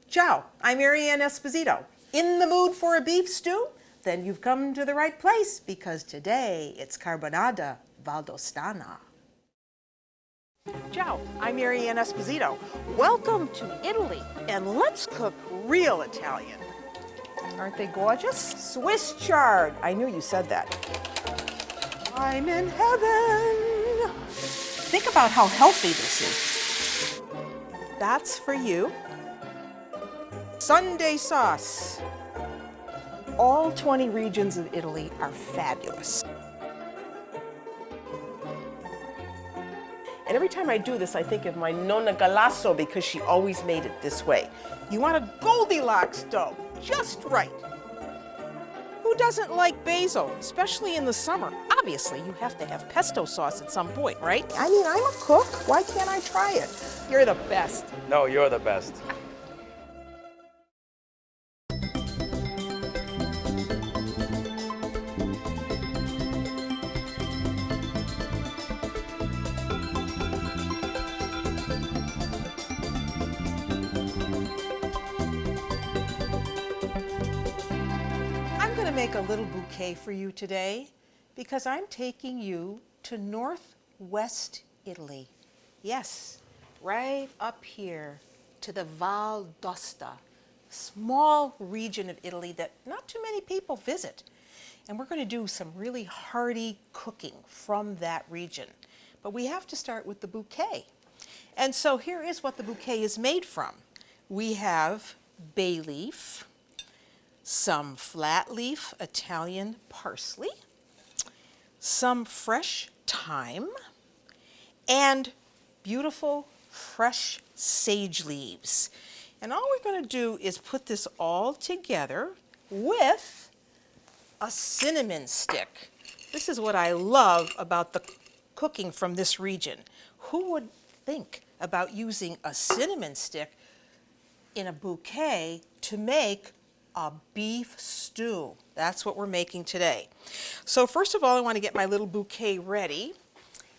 Ciao, I'm Mary Ann Esposito. In the mood for a beef stew? Then you've come to the right place because today it's carbonara valdostana. Ciao, I'm Mary Ann Esposito. Welcome to Italy, and let's cook real Italian. Aren't they gorgeous? Swiss chard. I knew you said that. I'm in heaven. Think about how healthy this is. That's for you. Sundae sauce. All 20 regions of Italy are fabulous. And every time I do this, I think of my Nonna Galasso because she always made it this way. You want a Goldilocks dough, just right. Who doesn't like basil, especially in the summer? Obviously, you have to have pesto sauce at some point, right? I mean, I'm a cook. Why can't I try it? You're the best. No, you're the best. Make a little bouquet for you today because I'm taking you to northwest Italy. Yes, right up here to the Val d'Aosta, small region of Italy that not too many people visit. And we're going to do some really hearty cooking from that region. But we have to start with the bouquet. And so here is what the bouquet is made from. We have bay leaf, some flat leaf Italian parsley, some fresh thyme, and beautiful fresh sage leaves. And all we're going to do is put this all together with a cinnamon stick. This is what I love about the cooking from this region. Who would think about using a cinnamon stick in a bouquet to make a beef stew? That's what we're making today. So first of all, I want to get my little bouquet ready.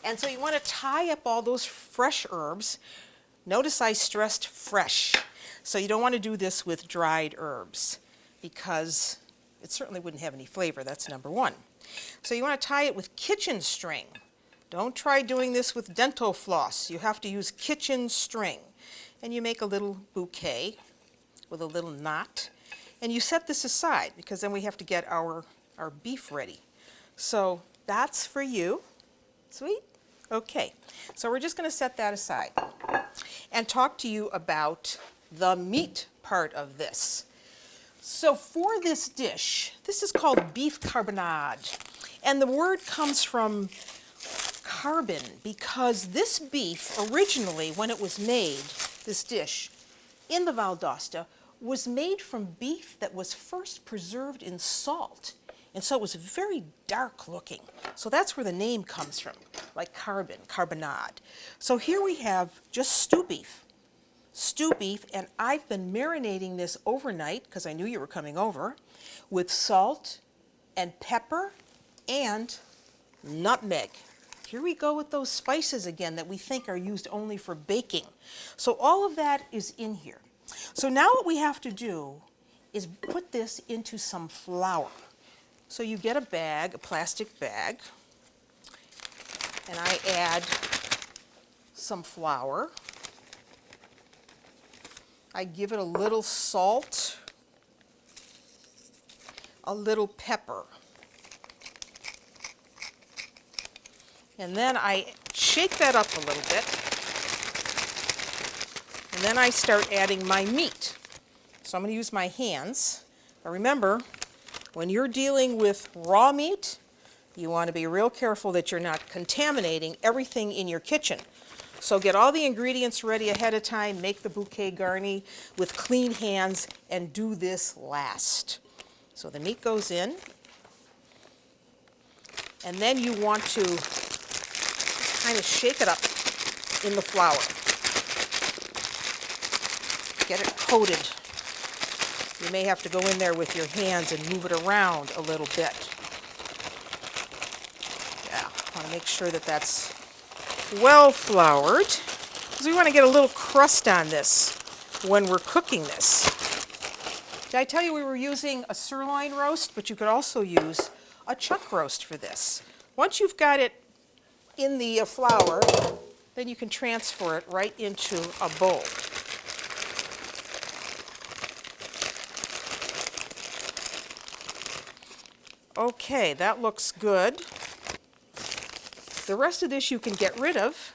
And so you want to tie up all those fresh herbs. Notice I stressed fresh. So you don't want to do this with dried herbs because it certainly wouldn't have any flavor. That's number one. So you want to tie it with kitchen string. Don't try doing this with dental floss. You have to use kitchen string. And you make a little bouquet with a little knot. And you set this aside because then we have to get our beef ready. So that's for you. Sweet? Okay. So we're just going to set that aside and talk to you about the meat part of this. So for this dish, this is called beef carbonade. And the word comes from carbon because this beef originally, when it was made, this dish, in the Val d'Aosta, was made from beef that was first preserved in salt. And so it was very dark looking. So that's where the name comes from, like carbon, carbonade. So here we have just stew beef, and I've been marinating this overnight, because I knew you were coming over, with salt and pepper and nutmeg. Here we go with those spices again that we think are used only for baking. So all of that is in here. So now what we have to do is put this into some flour. So you get a bag, a plastic bag, and I add some flour. I give it a little salt, a little pepper. And then I shake that up a little bit. And then I start adding my meat. So I'm going to use my hands. But remember, when you're dealing with raw meat, you want to be real careful that you're not contaminating everything in your kitchen. So get all the ingredients ready ahead of time, make the bouquet garni with clean hands, and do this last. So the meat goes in. And then you want to kind of shake it up in the flour. Get it coated. You may have to go in there with your hands and move it around a little bit. Yeah, I want to make sure that that's well floured, because we want to get a little crust on this. when we're cooking this. Did I tell you we were using a sirloin roast? But you could also use a chuck roast for this. Once you've got it in the flour, then you can transfer it right into a bowl. Okay, that looks good. The rest of this you can get rid of.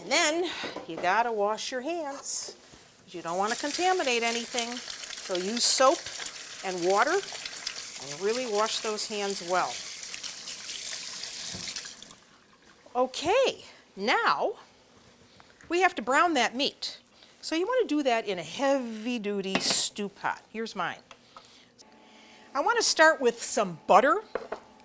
And then you gotta wash your hands. You don't want to contaminate anything. So use soap and water and really wash those hands well. Okay, now we have to brown that meat. So you want to do that in a heavy-duty stew pot. Here's mine. I want to start with some butter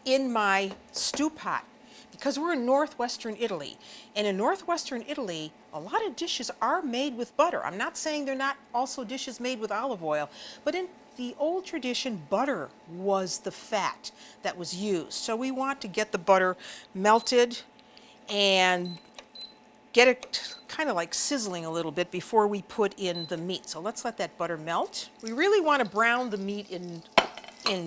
in my stew pot because we're in northwestern Italy. And in northwestern Italy, a lot of dishes are made with butter. I'm not saying they're not also dishes made with olive oil, but in the old tradition, butter was the fat that was used. So we want to get the butter melted and get it kind of like sizzling a little bit before we put in the meat. So let's let that butter melt. We really want to brown the meat in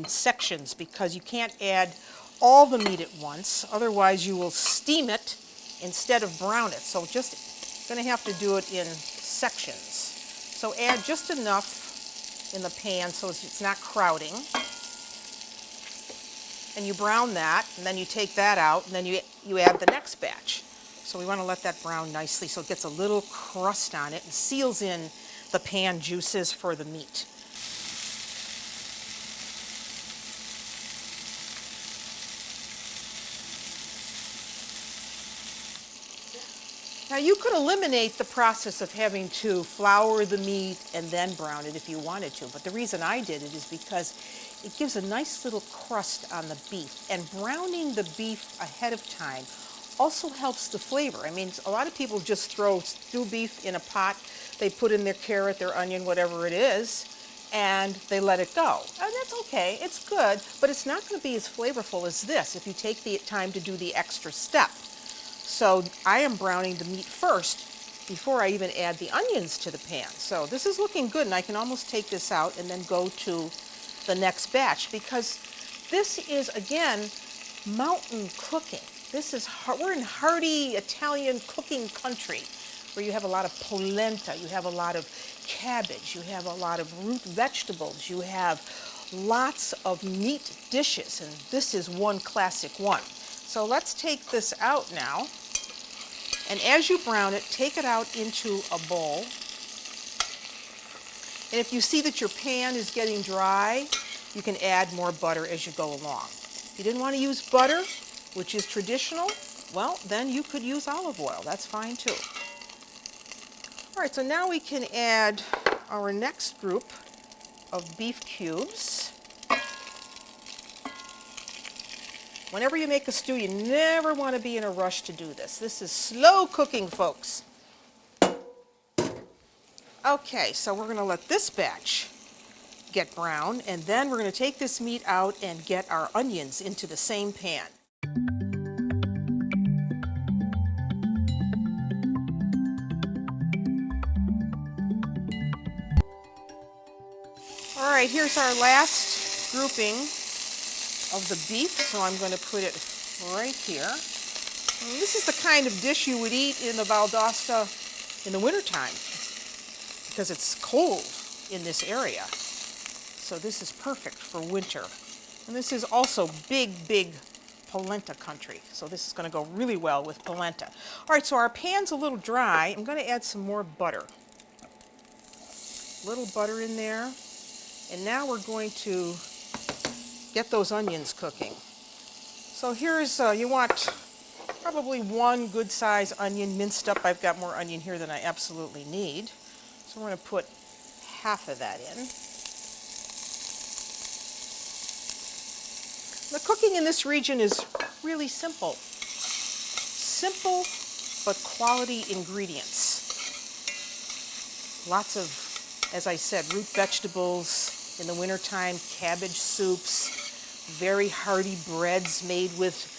sections because you can't add all the meat at once, otherwise you will steam it instead of brown it. So just going to have to do it in sections. So add just enough in the pan so it's not crowding. And you brown that, and then you take that out, and then you add the next batch. So we want to let that brown nicely so it gets a little crust on it and seals in the pan juices for the meat. Now you could eliminate the process of having to flour the meat and then brown it if you wanted to, but the reason I did it is because it gives a nice little crust on the beef, and browning the beef ahead of time also helps the flavor. I mean, a lot of people just throw stew beef in a pot, they put in their carrot, their onion, whatever it is, and they let it go. And that's okay, it's good, but it's not going to be as flavorful as this if you take the time to do the extra step. So I am browning the meat first before I even add the onions to the pan. So this is looking good, and I can almost take this out and then go to the next batch because this is, again, mountain cooking. We're in hearty Italian cooking country where you have a lot of polenta, you have a lot of cabbage, you have a lot of root vegetables, you have lots of meat dishes, and this is one classic one. So let's take this out now, and as you brown it, take it out into a bowl. And if you see that your pan is getting dry, you can add more butter as you go along. If you didn't want to use butter, which is traditional, well, then you could use olive oil. That's fine too. All right, so now we can add our next group of beef cubes. Whenever you make a stew, you never want to be in a rush to do this. This is slow cooking, folks. Okay, so we're going to let this batch get brown, and then we're going to take this meat out and get our onions into the same pan. All right, here's our last grouping of the beef, so I'm going to put it right here. And this is the kind of dish you would eat in the Val d'Aosta in the wintertime because it's cold in this area. So this is perfect for winter. And this is also big polenta country. So this is going to go really well with polenta. All right, so our pan's a little dry. I'm going to add some more butter. A little butter in there. And now we're going to get those onions cooking. So here's, you want probably one good size onion minced up. I've got more onion here than I absolutely need. So we're going to put half of that in. The cooking in this region is really simple. Simple but quality ingredients. Lots of, as I said, root vegetables. In the wintertime, cabbage soups, very hearty breads made with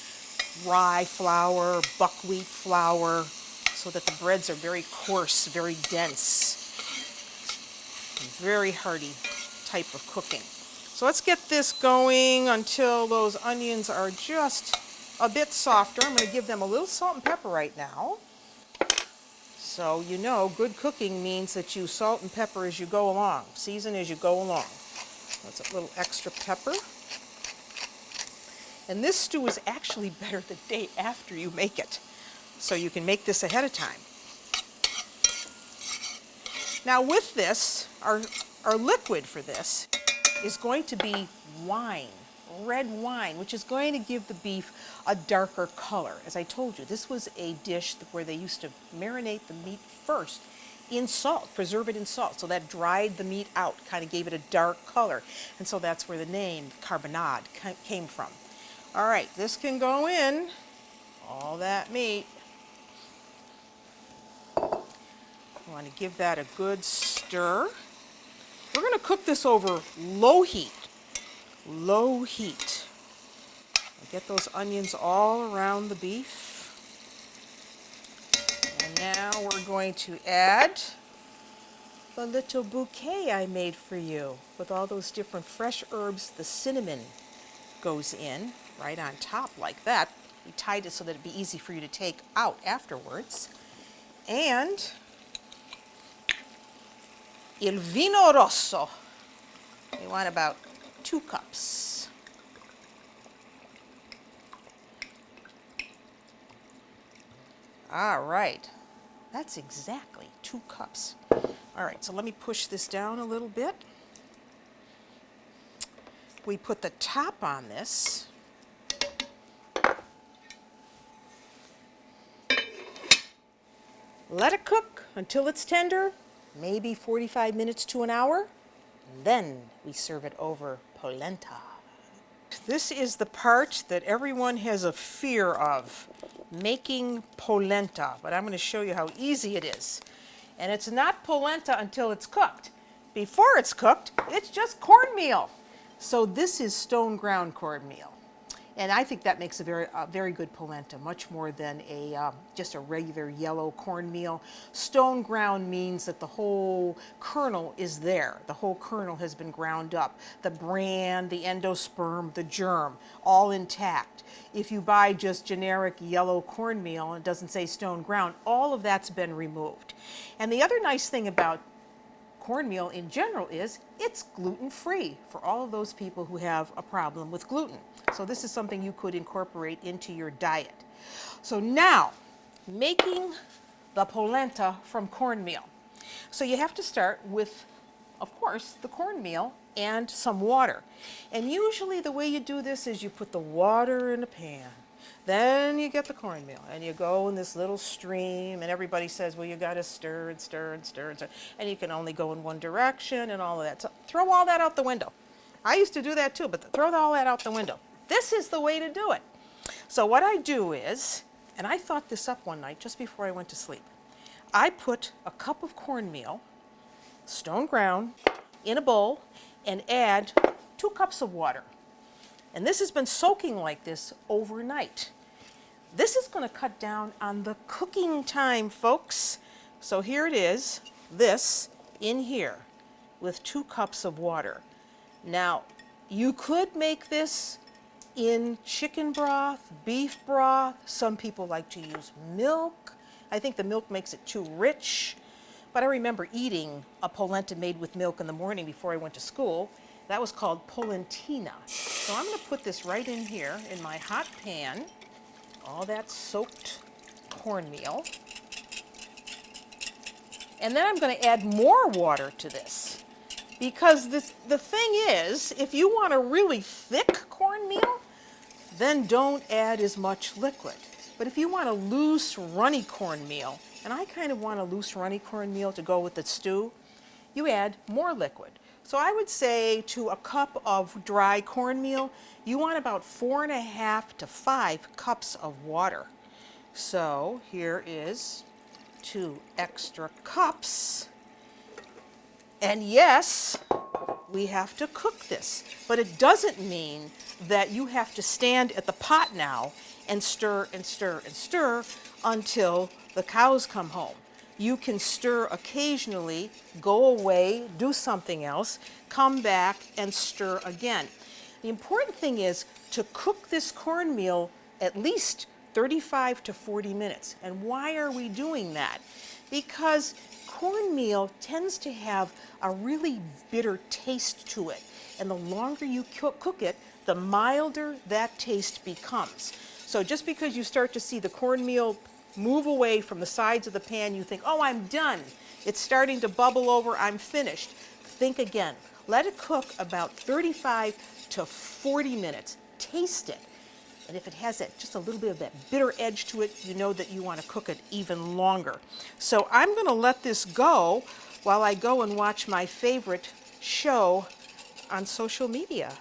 rye flour, buckwheat flour. So so that the breads are very coarse, very dense, very hearty type of cooking. So let's get this going until those onions are just a bit softer. I'm going to give them a little salt and pepper right now. So you know, good cooking means that you salt and pepper as you go along, season as you go along. That's a little extra pepper. And this stew is actually better the day after you make it. So you can make this ahead of time. Now with this, our liquid for this is going to be wine, red wine, which is going to give the beef a darker color. As I told you, this was a dish where they used to marinate the meat first in salt, preserve it in salt. So that dried the meat out, kind of gave it a dark color. And so that's where the name carbonade came from. All right, this can go in, all that meat. You want to give that a good stir. We're going to cook this over low heat. Low heat. Get those onions all around the beef. And now we're going to add the little bouquet I made for you with all those different fresh herbs. The cinnamon goes in right on top like that. We tied it so that it'd be easy for you to take out afterwards. And il vino rosso. We want about 2 cups. All right, that's exactly 2 cups. All right, so let me push this down a little bit. We put the top on this. Let it cook until it's tender, maybe 45 minutes to an hour. And then we serve it over polenta. This is the part that everyone has a fear of, making polenta. But I'm going to show you how easy it is. And it's not polenta until it's cooked. Before it's cooked, it's just cornmeal. So this is stone ground cornmeal. And I think that makes a very good polenta, much more than just a regular yellow cornmeal. Stone ground means that the whole kernel is there. The whole kernel has been ground up. The bran, the endosperm, the germ, all intact. If you buy just generic yellow cornmeal and it doesn't say stone ground, all of that's been removed. And the other nice thing about cornmeal in general is it's gluten-free for all of those people who have a problem with gluten. So this is something you could incorporate into your diet. So now, making the polenta from cornmeal. So you have to start with, of course, the cornmeal and some water. And usually the way you do this is you put the water in a pan. Then you get the cornmeal and you go in this little stream and everybody says, well, you got to stir and stir and stir and stir. And you can only go in one direction and all of that. So throw all that out the window. I used to do that too, but throw all that out the window. This is the way to do it. So what I do is, and I thought this up one night just before I went to sleep. I put a cup of cornmeal, stone ground, in a bowl and add 2 cups of water. And this has been soaking like this overnight. This is going to cut down on the cooking time, folks. So here it is, this in here with 2 cups of water. Now, you could make this in chicken broth, beef broth. Some people like to use milk. I think the milk makes it too rich. But I remember eating a polenta made with milk in the morning before I went to school. That was called polentina. So I'm going to put this right in here in my hot pan, all that soaked cornmeal. And then I'm going to add more water to this. Because the thing is, if you want a really thick cornmeal, then don't add as much liquid. But if you want a loose, runny cornmeal, and I kind of want a loose, runny cornmeal to go with the stew, you add more liquid. So I would say to a cup of dry cornmeal, you want about 4.5 to 5 cups of water. So here is 2 extra cups. And yes, we have to cook this, but it doesn't mean that you have to stand at the pot now and stir and stir and stir until the cows come home. You can stir occasionally, go away, do something else, come back and stir again. The important thing is to cook this cornmeal at least 35 to 40 minutes. And why are we doing that? Because cornmeal tends to have a really bitter taste to it. And the longer you cook it, the milder that taste becomes. So just because you start to see the cornmeal move away from the sides of the pan, you think, oh, I'm done. It's starting to bubble over, I'm finished. Think again. Let it cook about 35 to 40 minutes. Taste it. And if it has just a little bit of that bitter edge to it, you know that you want to cook it even longer. So I'm going to let this go while I go and watch my favorite show on social media.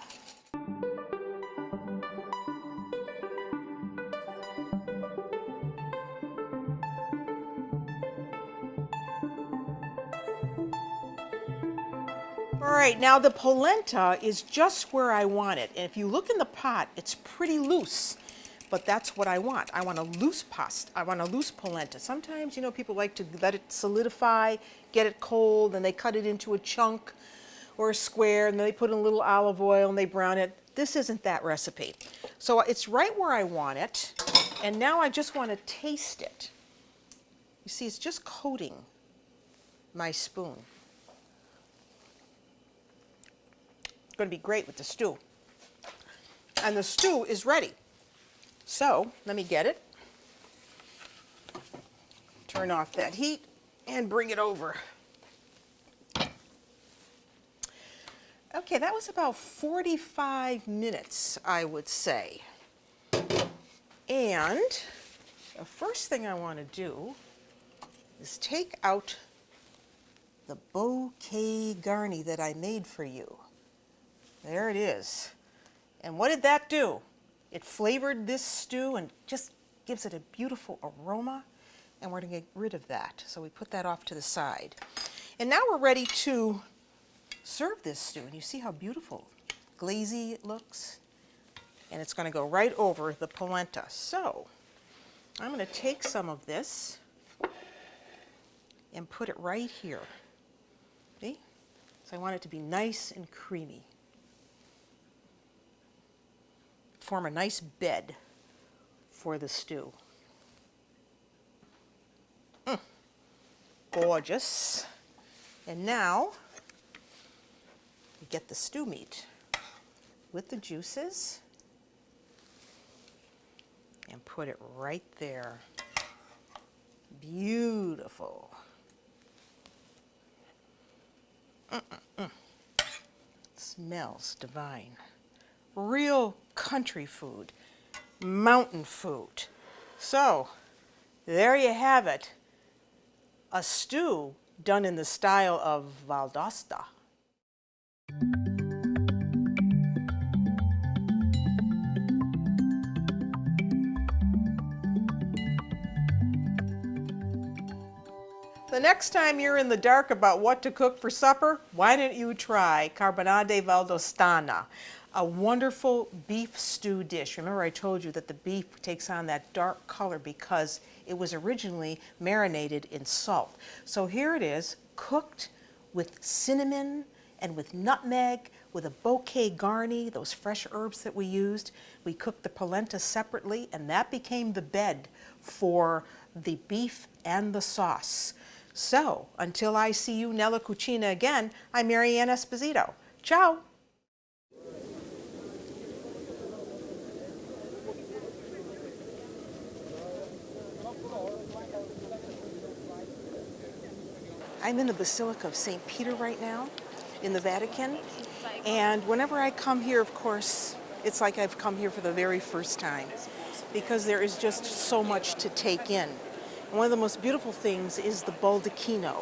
All right, now the polenta is just where I want it. And if you look in the pot, it's pretty loose, but that's what I want. I want a loose pasta. I want a loose polenta. Sometimes, you know, people like to let it solidify, get it cold, and they cut it into a chunk or a square, and then they put in a little olive oil and they brown it. This isn't that recipe. So it's right where I want it, and now I just want to taste it. You see, it's just coating my spoon. Going to be great with the stew. And the stew is ready. So let me get it. Turn off that heat and bring it over. Okay, that was about 45 minutes, I would say. And the first thing I want to do is take out the bouquet garni that I made for you. There it is. And what did that do? It flavored this stew and just gives it a beautiful aroma. And we're going to get rid of that. So we put that off to the side. And now we're ready to serve this stew. And you see how beautiful, glazy it looks? And it's going to go right over the polenta. So I'm going to take some of this and put it right here. See? So I want it to be nice and creamy. Form a nice bed for the stew. Gorgeous. And now we get the stew meat with the juices and put it right there. Beautiful. Smells divine. Real country food, mountain food. So there you have it, a stew done in the style of Val d'Aosta. The next time you're in the dark about what to cook for supper, why don't you try carbonade valdostana, a wonderful beef stew dish. Remember I told you that the beef takes on that dark color because it was originally marinated in salt. So here it is, cooked with cinnamon and with nutmeg, with a bouquet garni, those fresh herbs that we used. We cooked the polenta separately, and that became the bed for the beef and the sauce. So, until I see you nella cucina again, I'm Mary Ann Esposito. Ciao! I'm in the Basilica of St. Peter right now, in the Vatican, and whenever I come here, of course, it's like I've come here for the very first time, because there is just so much to take in. And one of the most beautiful things is the baldacchino,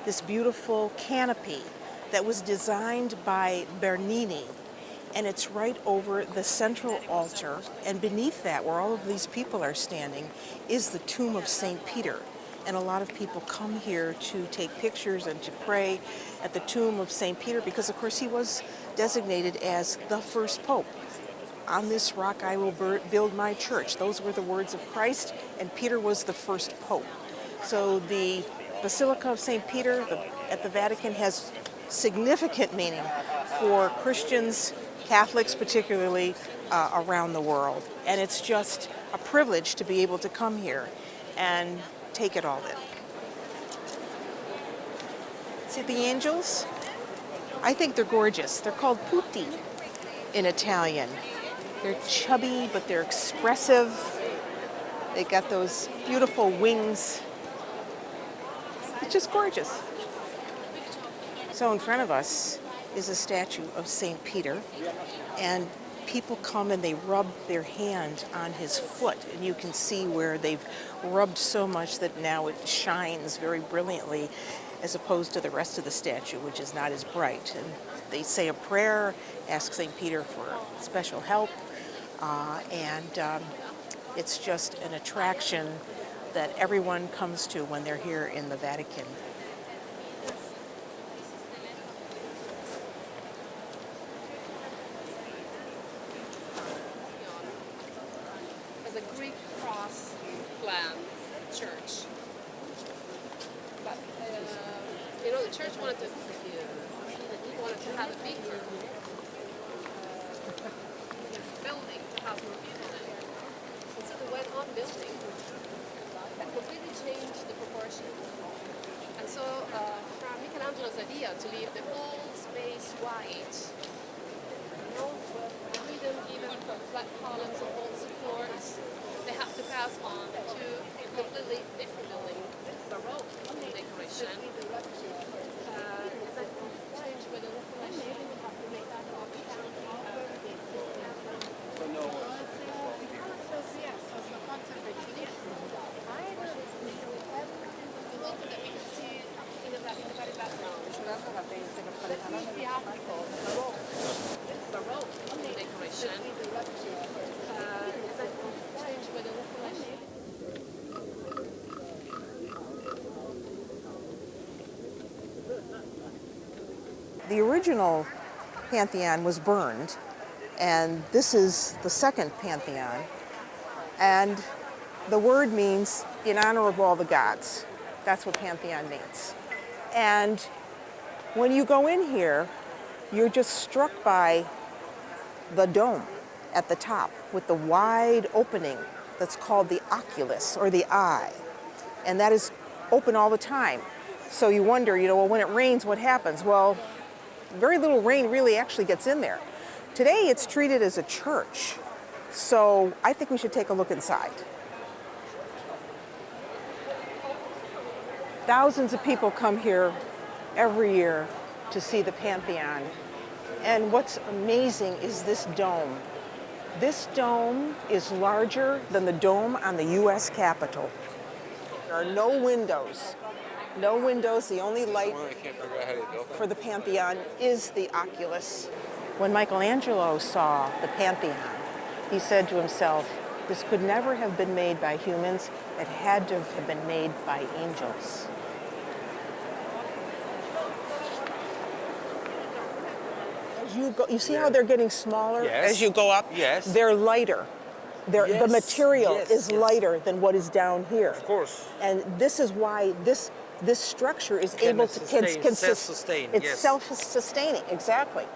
this beautiful canopy that was designed by Bernini, and it's right over the central altar, and beneath that, where all of these people are standing, is the tomb of St. Peter. And a lot of people come here to take pictures and to pray at the tomb of St. Peter because, of course, he was designated as the first pope. On this rock I will build my church. Those were the words of Christ, and Peter was the first pope. So the Basilica of St. Peter at the Vatican has significant meaning for Christians, Catholics particularly, around the world. And it's just a privilege to be able to come here and take it all in. See the angels? I think they're gorgeous. They're called putti in Italian. They're chubby, but they're expressive. They got those beautiful wings. It's just gorgeous. So in front of us is a statue of St. Peter, and people come and they rub their hand on his foot, and you can see where they've rubbed so much that now it shines very brilliantly as opposed to the rest of the statue, which is not as bright. And they say a prayer, ask St. Peter for special help, and it's just an attraction that everyone comes to when they're here in the Vatican. As a Greek cross plan church. But, the church wanted to have a bigger building to have more people in it. And so they went on building that completely changed the proportions. And so from Michelangelo's idea to leave the whole space white, freedom even from flat columns and whole supports, they have to pass on to a completely different building, Baroque decoration. Change with installation. The original Pantheon was burned, and this is the second Pantheon. And the word means in honor of all the gods. That's what Pantheon means. And when you go in here, you're just struck by the dome at the top with the wide opening that's called the oculus, or the eye. And that is open all the time. So you wonder, well, when it rains, what happens? Well, very little rain really actually gets in there. Today it's treated as a church, so I think we should take a look inside. Thousands of people come here every year to see the Pantheon, and what's amazing is this dome. This dome is larger than the dome on the US Capitol. There are no windows. No windows, the only light for the Pantheon is the oculus. When Michelangelo saw the Pantheon, he said to himself, this could never have been made by humans, it had to have been made by angels. As you go, you see how they're getting smaller as you go up? Yes. They're lighter. The material is lighter than what is down here. Of course. And this is why this structure is able to self-sustain. It's self-sustaining, exactly.